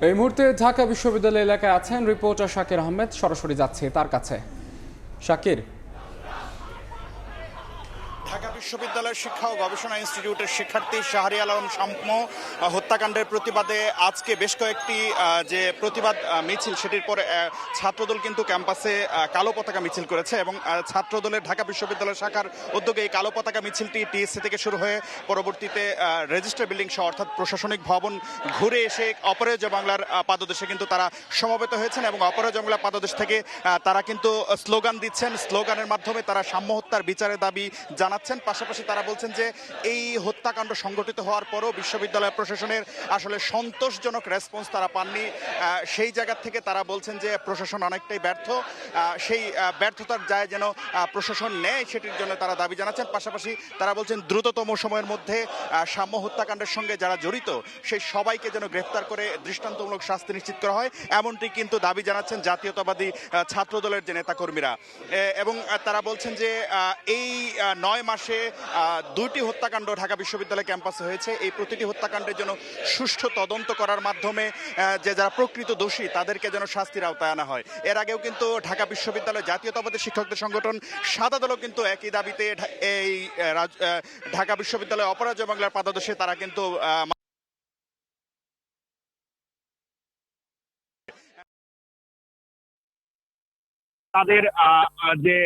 এই মুহূর্তে ঢাকা বিশ্ববিদ্যালয় এলাকায় আছেন রিপোর্টার শাকির আহমেদ। সরাসরি যাচ্ছে তার কাছে। শাকির, ঢাকা বিশ্ববিদ্যালয়ের শিক্ষা ও গবেষণা ইনস্টিটিউটের শিক্ষার্থী শাহরিয়ার আলম শাম্য হত্যাকাণ্ডের প্রতিবাদে আজকে বেশ কয়েকটি যে প্রতিবাদ মিছিল, সেটির পরে ছাত্রদল কিন্তু ক্যাম্পাসে কালো পতাকা মিছিল করেছে এবং ছাত্রদলের ঢাকা বিশ্ববিদ্যালয় শাখার উদ্যোগে এই কালো পতাকা মিছিলটি টিএসসি থেকে শুরু হয়ে পরবর্তীতে রেজিস্ট্রার বিল্ডিং সহ অর্থাৎ প্রশাসনিক ভবন ঘুরে এসে অপরাজয় বাংলার পাদদেশে কিন্তু তারা সমবেত হয়েছেন এবং অপরাজয় বাংলার পাদদেশ থেকে তারা কিন্তু স্লোগান দিচ্ছেন। স্লোগানের মাধ্যমে তারা সাম্য হত্যার বিচারের দাবি জানাচ্ছেন। পাশাপাশি তারা বলছেন যে এই হত্যাকাণ্ড সংঘটিত হওয়ার পরও বিশ্ববিদ্যালয় প্রশাসনের আসলে সন্তোষজনক রেসপন্স তারা পাননি। সেই জায়গা থেকে তারা বলছেন যে প্রশাসন অনেকটাই ব্যর্থ, সেই ব্যর্থতার যায় যেন প্রশাসন নেয়, সেটির জন্য তারা দাবি জানাচ্ছেন। পাশাপাশি তারা বলছেন দ্রুততম সময়ের মধ্যে সাম্য হত্যাকাণ্ডের সঙ্গে যারা জড়িত সেই সবাইকে যেন গ্রেফতার করে দৃষ্টান্তমূলক শাস্তি নিশ্চিত করা হয়, এমনটি কিন্তু দাবি জানাচ্ছেন জাতীয়তাবাদী ছাত্রদলের যে নেতাকর্মীরা। এবং তারা বলছেন যে এই 9 মাসে 2টি হত্যাকাণ্ড ঢাকা বিশ্ববিদ্যালয় ক্যাম্পাসে হয়েছে। এই প্রতিটি হত্যাকাণ্ডের জন্য সুষ্ঠু তদন্ত করার মাধ্যমে যে যারা প্রকৃত দোষী তাদেরকে যেন শাস্তির আওতায় আনা হয়। এর আগেও কিন্তু ঢাকা বিশ্ববিদ্যালয় জাতীয়তাবাদী শিক্ষকদের সংগঠন সাদা দলও কিন্তু একই দাবিতে এই ঢাকা বিশ্ববিদ্যালয় অপরাজয় বাংলার পাদদেশে তারা কিন্তু তাদের যে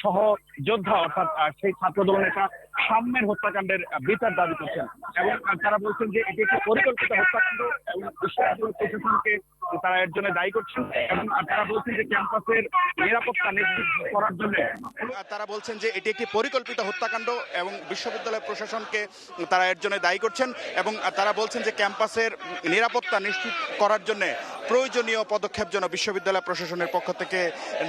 সহযোদ্ধা অর্থাৎ সেই ছাত্রদল নেতা সাম্যের হত্যাকাণ্ডের বিচার দাবি করছেন এবং তারা বলছেন যে এটি একটি পরিকল্পিত হত্যাকাণ্ড এবং বিশ্ববিদ্যালয় প্রশাসনকে তারা এর জন্য দায়ী করছেন এবং তারা বলছেন যে ক্যাম্পাসের নিরাপত্তা নিশ্চিত করার জন্য তারা বলছেন যে এটি একটি পরিকল্পিত হত্যাকাণ্ড এবং বিশ্ববিদ্যালয় প্রশাসনকে তারা এর জন্য দায়ী করছেন এবং তারা বলছেন যে ক্যাম্পাসের নিরাপত্তা নিশ্চিত করার জন্য প্রয়োজনীয় পদক্ষেপ যেন বিশ্ববিদ্যালয় প্রশাসনের পক্ষ থেকে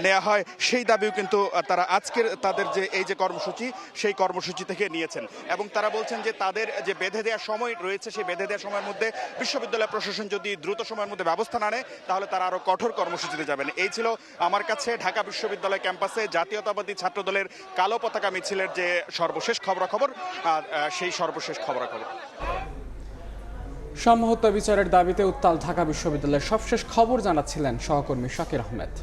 নেওয়া হয়, সেই দাবিও কিন্তু তারা আজকের তাদের যে এই যে কর্মসূচি সেই কর্মসূচি থেকে নিয়েছেন। এবং তারা বলছেন যে তাদের যে বেঁধে দেওয়ার সময় রয়েছে সেই বেঁধে দেওয়ার সময়ের মধ্যে বিশ্ববিদ্যালয় প্রশাসন যদি দ্রুত সময়ের মধ্যে ব্যবস্থা না নেয় তাহলে তারা আরো কঠোর কর্মসূচিতে যাবেন। এই ছিল আমার কাছে ঢাকা বিশ্ববিদ্যালয় ক্যাম্পাসে জাতীয়তাবাদী ছাত্রদলের কালো পতাকা মিছিলের যে সর্বশেষ খবরাখবর, সেই সর্বশেষ খবরাখবর। সাম্য হত্যা বিচারের দাবিতে উত্তাল ঢাকা বিশ্ববিদ্যালয়ের সবশেষ খবর জানাচ্ছিলেন সহকর্মী শাকির আহমেদ।